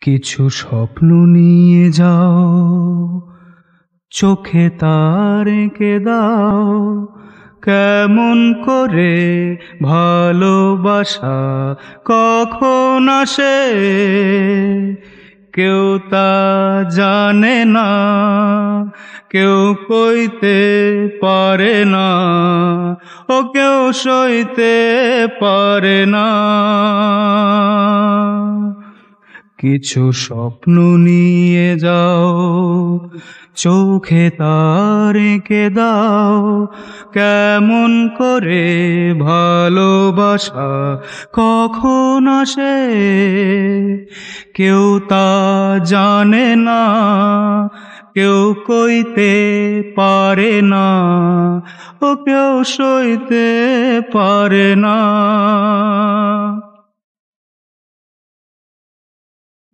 কিছু স্বপ্ন নিয়ে যাও, চোখে তার এঁকে দাও। কেমন করে ভালোবাসা কখন আসে কেউ তা জানে না, কেউ কইতে পারে না, ও কেউ সইতে পারে না। কিছু স্বপ্ন নিয়ে যাও, চোখে তার এঁকে দাও। কেমন করে ভালোবাসা কখন আসে কেউ তা জানে না, কেউ কইতে পারে না, ও কেউ সইতে পারে না।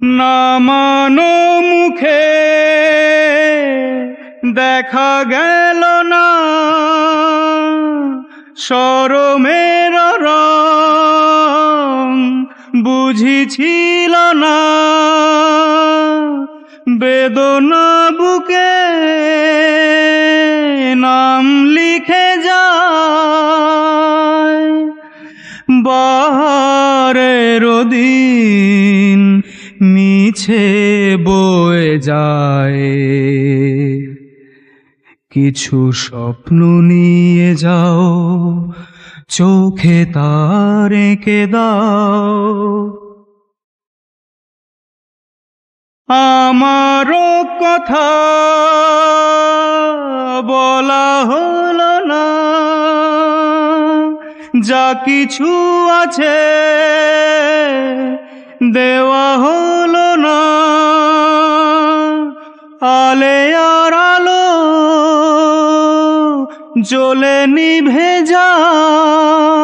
নামানো মুখে দেখা গেল না, শরমের রং বুঝিছিল না। বেদনা বুকে নাম লিখে যায়, বাহারের দিন মিছে বয়ে যায়। কিছু স্বপ্ন নিয়ে যাও, চোখে তার এঁকে দাও। আমারও কথা বলা হলো না, যা কিছু আছে দেওয়া হলো না। আলে আর আলো জ্বলে নিভে যায়,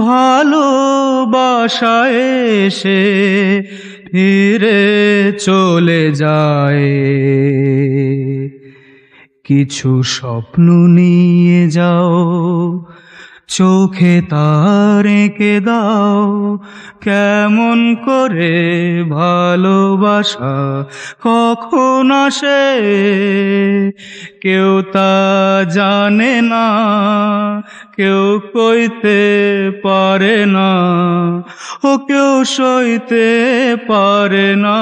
ভালোবাসা এসে ফিরে চলে যায়। কিছু স্বপ্ন নিয়ে যাও, চোখে তার এঁকে দাও। কেমন করে ভালোবাসা কখন আসে কেউ তা জানে না, কেউ কইতে পারে না, ও কেউ সইতে পারে না।